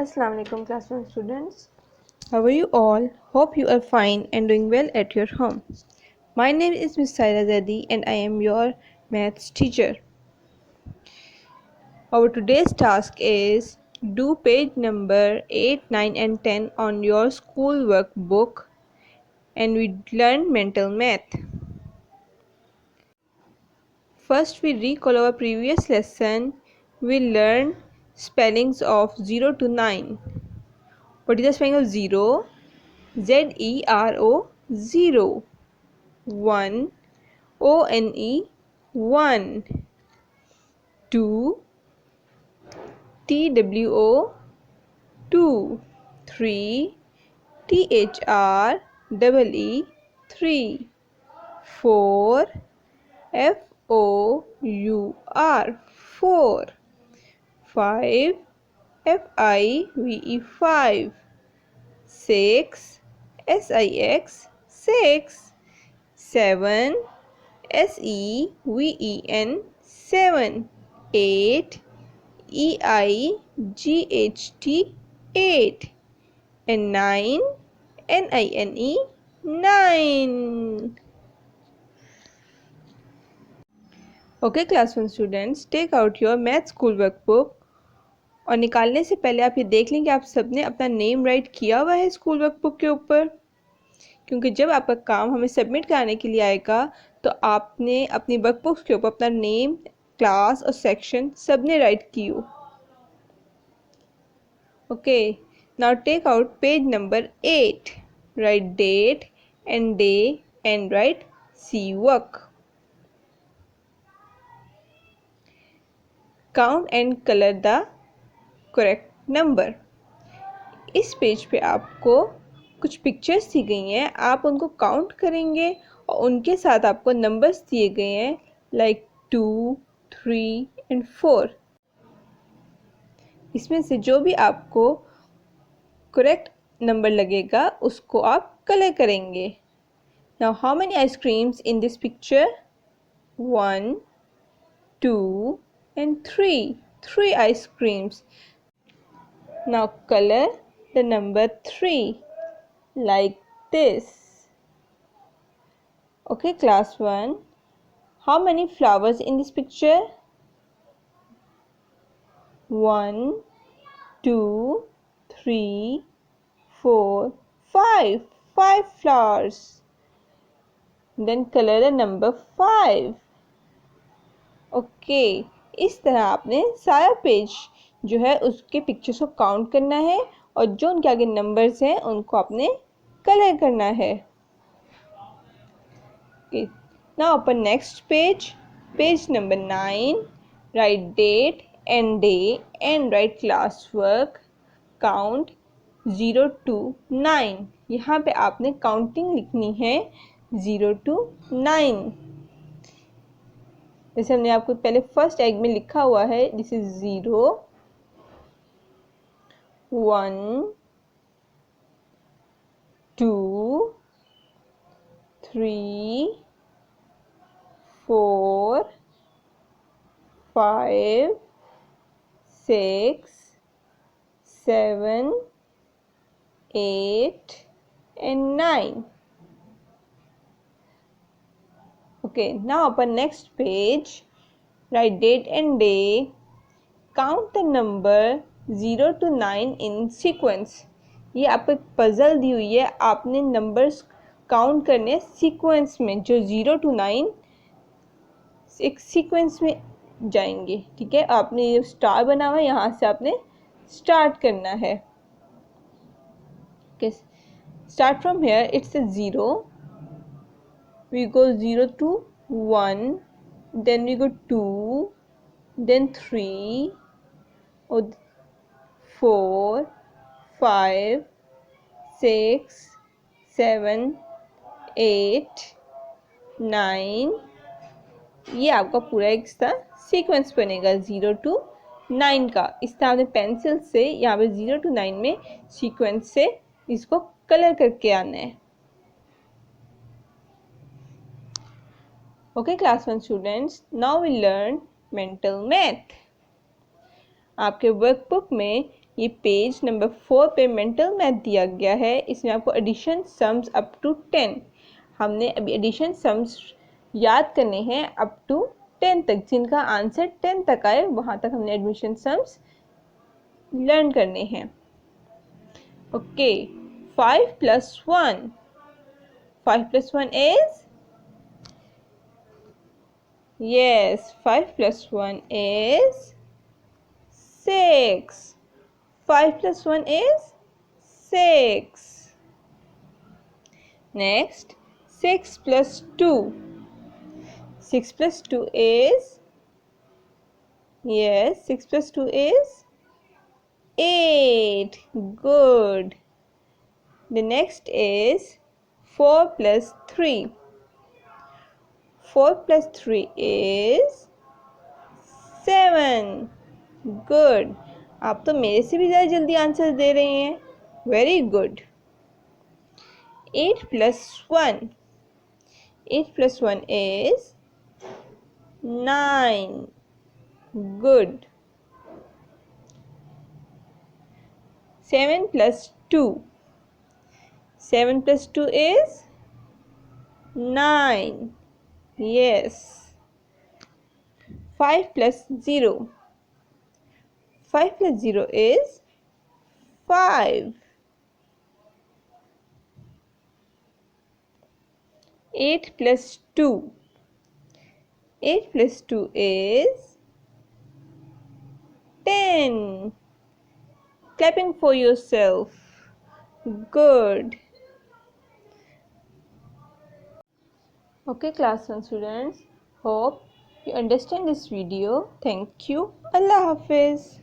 Assalamu alaikum class 1 students. How are you all? Hope you are fine and doing well at your home. My name is Ms. Saira Zedi and I am your maths teacher. Our today's task is do page number 8, 9 and 10 on your school workbook and we learn mental math. First we recall our previous lesson. We learned spellings of 0 to 9. What is the spelling of 0? Z-E-R-O, 0. 1, O-N-E, 1. 2, T-W-O, 2. 3, T-H-R-E-E, 3. 4, F-O-U-R, 4. 5, F-I-V-E, 5. 6, S-I-X, 6. 7, SEVEN, 7. 8, EIGHT, 8. And 9, NINE, 9. Okay class 1 students, take out your math school workbook और निकालने से पहले आप ये देख लें कि आप सबने अपना नेम राइट किया हुआ है स्कूल वर्कबुक के ऊपर, क्योंकि जब आपका काम हमें सबमिट कराने के लिए आएगा तो आपने अपनी वर्कबुक्स के ऊपर अपना नेम, क्लास और सेक्शन सबने राइट की हो. Okay, now take out page number 8. Write date and day and write C work. Count and color the correct number. इस पेज पे आपको कुछ पिक्चर्स दी गई हैं, आप उनको काउंट करेंगे और उनके साथ आपको नंबर्स दिए गए हैं लाइक 2, 3 एंड 4. इसमें से जो भी आपको करेक्ट नंबर लगेगा उसको आप कलर करेंगे. Now how many ice creams in this picture? 1, 2 and 3. 3 ice creams. Now color the number 3 like this. Okay class 1. How many flowers in this picture? 1, 2, 3, 4, 5. 5 flowers. Then color the number 5. Okay, इस तरह आपने सारा page जो है उसके pictures को count करना है और जो उनके आगे नंबर्स हैं उनको आपने कलर करना है. Okay, now open next page, page number 9. Write date and day and write class work. Count 0 to 9. यहाँ पे आपने काउंटिंग लिखनी है 0 to 9. जैसे हमने आपको पहले फर्स्ट एग में लिखा हुआ है, this is 0, 1, 2, 3, 4, 5, 6, 7, 8 and 9. Okay, now open next page. Write date and day. Count the number 0 to 9 in sequence. ये आपको एक पजल दी हुई है, आपने नंबर्स काउंट करने सीक्वेंस में, जो 0 to 9 एक सीक्वेंस में जाएंगे. ठीक है, आपने ये स्टार बना हुआ है, यहाँ से आपने स्टार्ट करना है. okay, start from here. It's a 0. We go 0 to 1, then we go 2, then 3, 4, 5, 6, 7, 8, 9. ये आपका पूरा एक सीक्वेंस बनेगा 0 to 9 का. इस तरह आपने पेंसिल से यहाँ पे 0 to 9 में सीक्वेंस से इसको कलर करके आना है. Okay class 1 students, now we learn mental math. आपके वर्कबुक में ये पेज नंबर 4 पे मेंटल मैथ दिया गया है। इसमें आपको एडिशन सम्स अप टू 10, हमने अभी एडिशन सम्स याद करने हैं अप टू 10 तक, जिनका आंसर 10 तक आए वहाँ तक हमने एडिशन सम्स लर्न करने हैं। Okay, 5 plus 1, 5 plus 1 is, yes, 5 plus 1 is 6. 5 plus 1 is 6. Next, 6 plus 2. 6 plus 2 is, yes, 6 plus 2 is 8. Good. The next is 4 plus 3. 4 plus 3 is 7. Good. आप तो मेरे से भी ज़्यादा जल्दी आंसर दे रहे हैं। Very good. 8 plus 1. 8 plus 1 is 9. Good. 7 plus 2. 7 plus 2 is 9. Yes. 5 plus 0. 5 plus 0 is 5. 8 plus 2. 8 plus 2 is 10. Clapping for yourself. Good. Okay, class 1 students. Hope you understand this video. Thank you. Allah Hafiz.